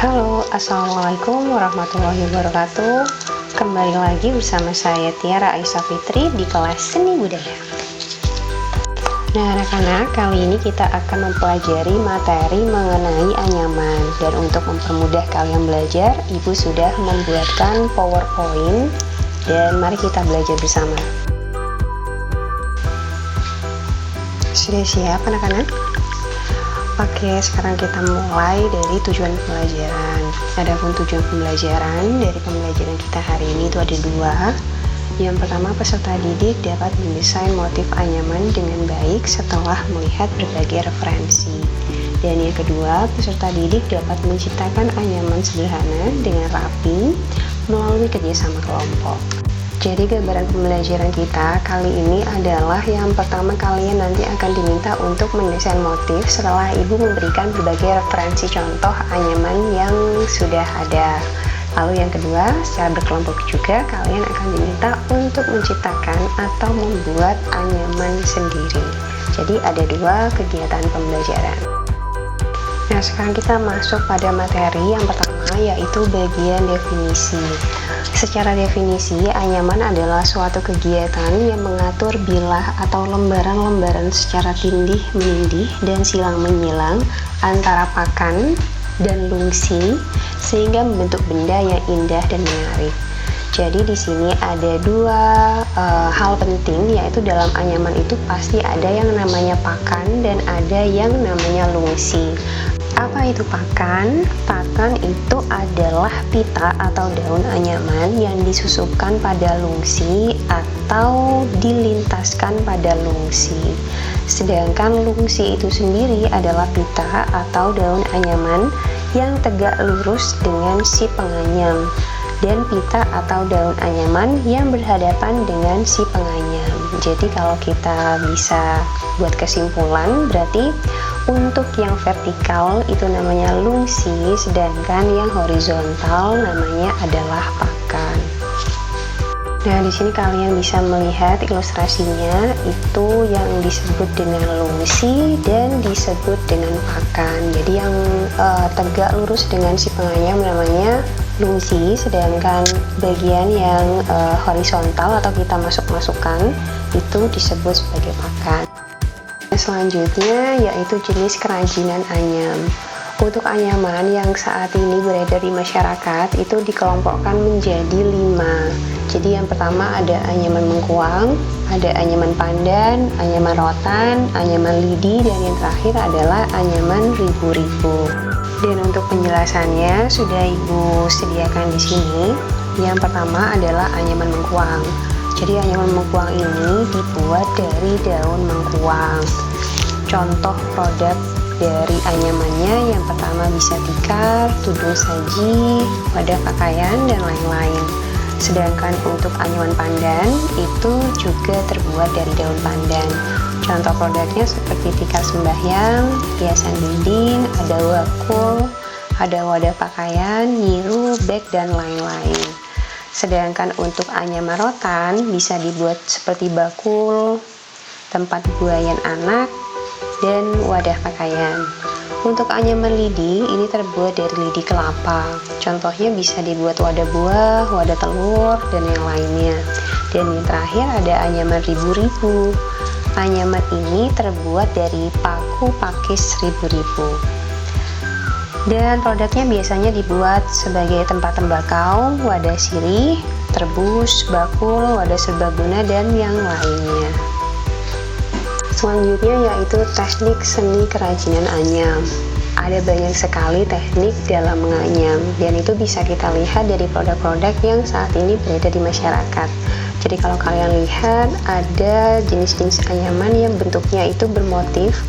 Halo, assalamualaikum warahmatullahi wabarakatuh. Kembali lagi bersama saya Tiara Aisyah Fitri di kelas seni budaya. Nah anak-anak, kali ini kita akan mempelajari materi mengenai anyaman. Dan untuk mempermudah kalian belajar, ibu sudah membuatkan PowerPoint. Dan mari kita belajar bersama. Sudah siap anak-anak? Oke, sekarang kita mulai dari tujuan pembelajaran. Adapun tujuan pembelajaran dari pembelajaran kita hari ini itu ada dua. Yang pertama, peserta didik dapat mendesain motif anyaman dengan baik setelah melihat berbagai referensi. Dan yang kedua, peserta didik dapat menciptakan anyaman sederhana dengan rapi melalui kerjasama kelompok. Jadi gambaran pembelajaran kita kali ini adalah yang pertama, kalian nanti akan diminta untuk mendesain motif setelah ibu memberikan berbagai referensi contoh anyaman yang sudah ada. Lalu yang kedua, secara berkelompok juga kalian akan diminta untuk menciptakan atau membuat anyaman sendiri. Jadi ada dua kegiatan pembelajaran. Nah sekarang kita masuk pada materi yang pertama, yaitu bagian definisi. Secara definisi, anyaman adalah suatu kegiatan yang mengatur bilah atau lembaran-lembaran secara tindih-menindih dan silang-menyilang antara pakan dan lungsi sehingga membentuk benda yang indah dan menarik. Jadi di sini ada dua hal penting, yaitu dalam anyaman itu pasti ada yang namanya pakan dan ada yang namanya lungsi. Apa itu pakan? Pakan itu adalah pita atau daun anyaman yang disusupkan pada lungsi atau dilintaskan pada lungsi. Sedangkan lungsi itu sendiri adalah pita atau daun anyaman yang tegak lurus dengan si penganyam, dan pita atau daun anyaman yang berhadapan dengan si penganyam. Jadi kalau kita bisa buat kesimpulan, berarti untuk yang vertikal itu namanya lungsi, sedangkan yang horizontal namanya adalah pakan. Nah, di sini kalian bisa melihat ilustrasinya, itu yang disebut dengan lungsi dan disebut dengan pakan. Jadi yang tegak lurus dengan si penganyam namanya lungsi, sedangkan bagian yang horizontal atau kita masukkan itu disebut sebagai pakan. Selanjutnya yaitu jenis kerajinan anyam. Untuk anyaman yang saat ini beredar di masyarakat itu dikelompokkan menjadi 5. Jadi yang pertama ada anyaman mengkuang, ada anyaman pandan, anyaman rotan, anyaman lidi, dan yang terakhir adalah anyaman ribu-ribu. Dan untuk penjelasannya sudah ibu sediakan di sini. Yang pertama adalah anyaman mengkuang. Jadi anyaman mengkuang ini dibuat dari daun mengkuang. Contoh produk dari anyamannya yang pertama bisa tikar, tudung saji, wadah pakaian, dan lain-lain. Sedangkan untuk anyaman pandan itu juga terbuat dari daun pandan. Contoh produknya seperti tikar sembahyang, hiasan dinding, ada wakul, ada wadah pakaian, nyiru, beg, dan lain-lain. Sedangkan untuk anyaman rotan bisa dibuat seperti bakul, tempat buayan anak, dan wadah pakaian. Untuk anyaman lidi ini terbuat dari lidi kelapa. Contohnya bisa dibuat wadah buah, wadah telur, dan yang lainnya. Dan yang terakhir ada anyaman ribu-ribu. Anyaman ini terbuat dari paku pakis ribu-ribu. Dan produknya biasanya dibuat sebagai tempat tembakau, wadah sirih, terbus, bakul, wadah serbaguna, dan yang lainnya. Selanjutnya yaitu teknik seni kerajinan anyam. Ada banyak sekali teknik dalam menganyam, dan itu bisa kita lihat dari produk-produk yang saat ini beredar di masyarakat. Jadi kalau kalian lihat, ada jenis-jenis anyaman yang bentuknya itu bermotif,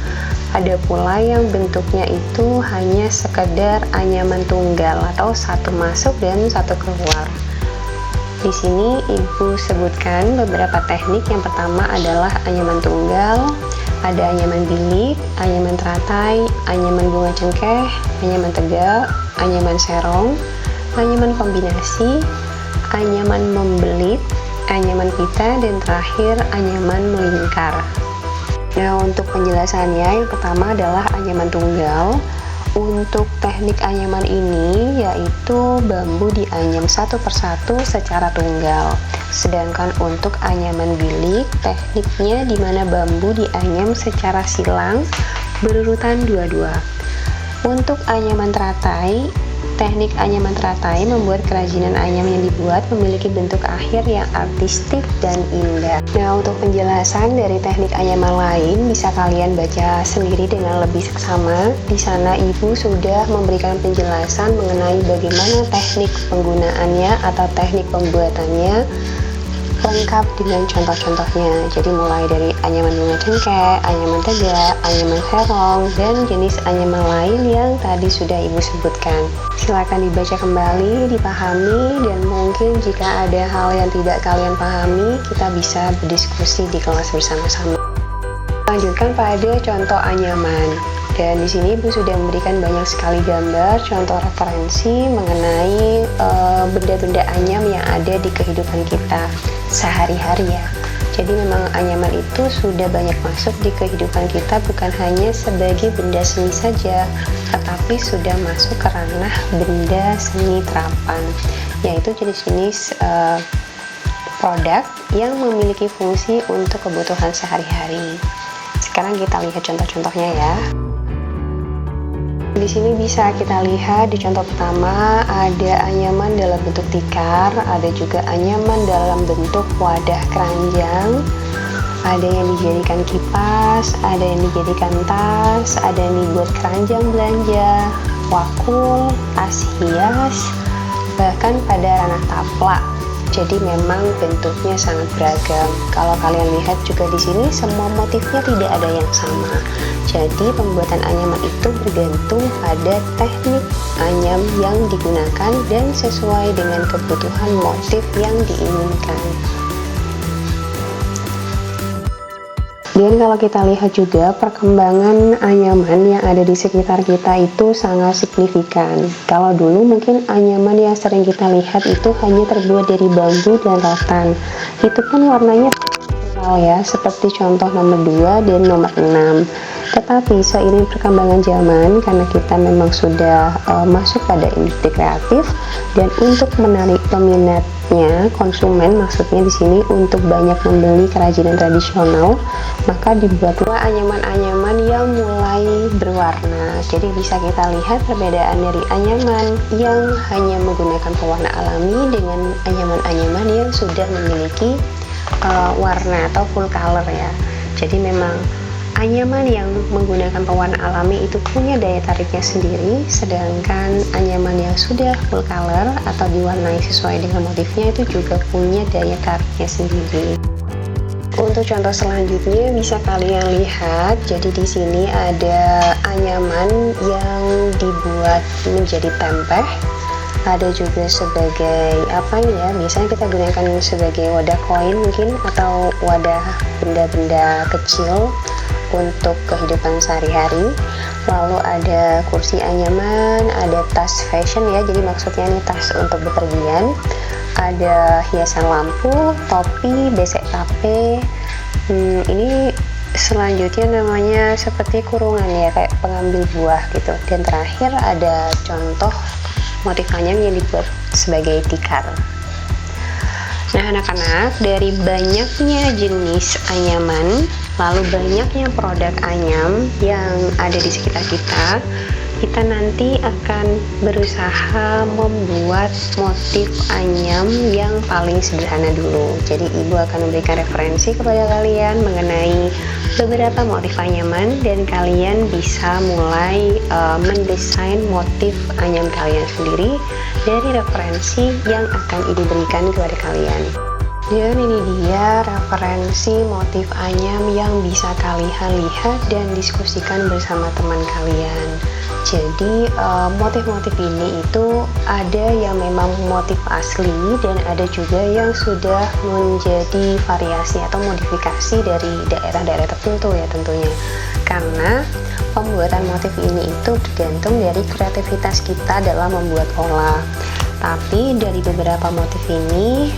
ada pula yang bentuknya itu hanya sekedar anyaman tunggal atau satu masuk dan satu keluar. Di sini ibu sebutkan beberapa teknik. Yang pertama adalah anyaman tunggal, ada anyaman bilik, anyaman teratai, anyaman bunga cengkeh, anyaman tegak, anyaman serong, anyaman kombinasi, anyaman membelit, anyaman pita, dan terakhir anyaman melingkar. Nah untuk penjelasannya, yang pertama adalah anyaman tunggal. untuk teknik anyaman ini yaitu bambu dianyam satu persatu secara tunggal. Sedangkan untuk anyaman bilik, tekniknya dimana bambu dianyam secara silang berurutan dua-dua. Untuk anyaman teratai, teknik anyaman teratai membuat kerajinan anyam yang dibuat memiliki bentuk akhir yang artistik dan indah. Nah, untuk penjelasan dari teknik anyaman lain bisa kalian baca sendiri dengan lebih seksama. Di sana ibu sudah memberikan penjelasan mengenai bagaimana teknik penggunaannya atau teknik pembuatannya, lengkap dengan contoh-contohnya. Jadi mulai dari anyaman bunga cengkeh, anyaman tegak, anyaman serong, dan jenis anyaman lain yang tadi sudah ibu sebutkan. Silakan dibaca kembali, dipahami, dan mungkin jika ada hal yang tidak kalian pahami, kita bisa berdiskusi di kelas bersama-sama. Lanjutkan pada contoh anyaman. Dan di sini ibu sudah memberikan banyak sekali gambar, contoh referensi mengenai benda-benda anyam yang ada di kehidupan kita sehari-hari ya. Jadi memang anyaman itu sudah banyak masuk di kehidupan kita, bukan hanya sebagai benda seni saja, tetapi sudah masuk ke ranah benda seni terapan, yaitu jenis-jenis produk yang memiliki fungsi untuk kebutuhan sehari-hari. Sekarang kita lihat contoh-contohnya ya. Di sini bisa kita lihat di contoh pertama ada anyaman dalam bentuk tikar, ada juga anyaman dalam bentuk wadah keranjang, ada yang dijadikan kipas, ada yang dijadikan tas, ada yang dibuat keranjang belanja, wakul, tas hias, bahkan pada ranah taplak. Jadi memang bentuknya sangat beragam. Kalau kalian lihat juga di sini semua motifnya tidak ada yang sama. Jadi pembuatan anyaman itu bergantung pada teknik anyam yang digunakan dan sesuai dengan kebutuhan motif yang diinginkan. Dan kalau kita lihat juga perkembangan anyaman yang ada di sekitar kita itu sangat signifikan. Kalau dulu mungkin anyaman yang sering kita lihat itu hanya terbuat dari bambu dan rotan. Itu pun warnanya natural ya, seperti contoh nomor 2 dan nomor 6. Tetapi seiring perkembangan zaman, karena kita memang sudah masuk pada industri kreatif dan untuk menarik peminatnya, konsumen maksudnya di sini untuk banyak membeli kerajinan tradisional, maka dibuatlah anyaman-anyaman yang mulai berwarna. Jadi bisa kita lihat perbedaan dari anyaman yang hanya menggunakan pewarna alami dengan anyaman-anyaman yang sudah memiliki warna atau full color ya. Jadi memang anyaman yang menggunakan pewarna alami itu punya daya tariknya sendiri, sedangkan anyaman yang sudah full color atau diwarnai sesuai dengan motifnya itu juga punya daya tariknya sendiri. Untuk contoh selanjutnya bisa kalian lihat, jadi di sini ada anyaman yang dibuat menjadi tempeh, ada juga sebagai apa ya, biasanya kita gunakan sebagai wadah koin mungkin atau wadah benda-benda kecil untuk kehidupan sehari-hari. Lalu ada kursi anyaman, ada tas fashion ya, jadi maksudnya ini tas untuk bepergian, ada hiasan lampu, topi, besek tape, ini selanjutnya namanya seperti kurungan ya, kayak pengambil buah gitu. Dan terakhir ada contoh motif anyam yang dibuat sebagai tikar. Nah anak-anak, dari banyaknya jenis anyaman, lalu banyaknya produk anyam yang ada di sekitar kita nanti akan berusaha membuat motif anyam yang paling sederhana dulu. Jadi ibu akan memberikan referensi kepada kalian mengenai beberapa motif anyaman dan kalian bisa mulai mendesain motif anyam kalian sendiri dari referensi yang akan ibu berikan kepada kalian. Dan ini dia referensi motif anyam yang bisa kalian lihat dan diskusikan bersama teman kalian. Jadi motif-motif ini itu ada yang memang motif asli dan ada juga yang sudah menjadi variasi atau modifikasi dari daerah-daerah tertentu ya tentunya. Karena pembuatan motif ini itu tergantung dari kreativitas kita dalam membuat pola. Tapi dari beberapa motif ini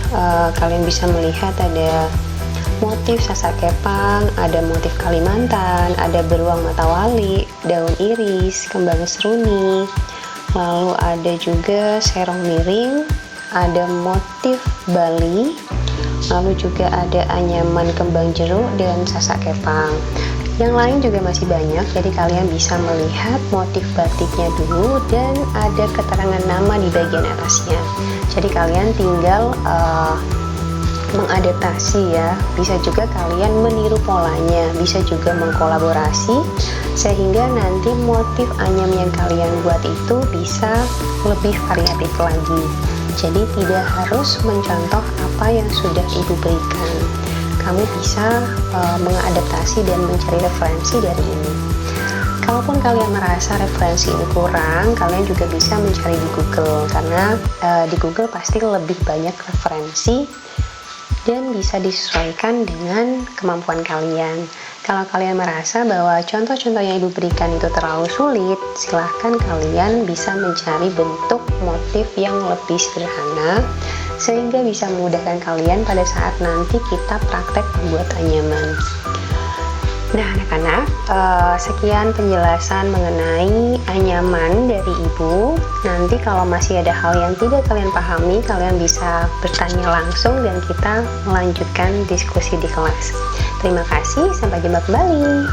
kalian bisa melihat ada motif sasak kepang, ada motif Kalimantan, ada beruang matawali, daun iris, kembang seruni, lalu ada juga serong miring, ada motif Bali, lalu juga ada anyaman kembang jeruk dan sasak kepang. Yang lain juga masih banyak, jadi kalian bisa melihat motif batiknya dulu dan ada keterangan nama di bagian atasnya. Jadi kalian tinggal mengadaptasi ya, bisa juga kalian meniru polanya, bisa juga mengkolaborasi sehingga nanti motif anyam yang kalian buat itu bisa lebih variatif lagi. Jadi tidak harus mencontoh apa yang sudah ibu berikan, kamu bisa mengadaptasi dan mencari referensi dari ini. Kalaupun kalian merasa referensi ini kurang, kalian juga bisa mencari di Google, karena di Google pasti lebih banyak referensi dan bisa disesuaikan dengan kemampuan kalian. Kalau kalian merasa bahwa contoh-contoh yang ibu berikan itu terlalu sulit, silahkan kalian bisa mencari bentuk motif yang lebih sederhana sehingga bisa memudahkan kalian pada saat nanti kita praktek membuat anyaman. Nah anak-anak, sekian penjelasan mengenai anyaman dari ibu. Nanti kalau masih ada hal yang tidak kalian pahami, kalian bisa bertanya langsung dan kita melanjutkan diskusi di kelas. Terima kasih, sampai jumpa kembali.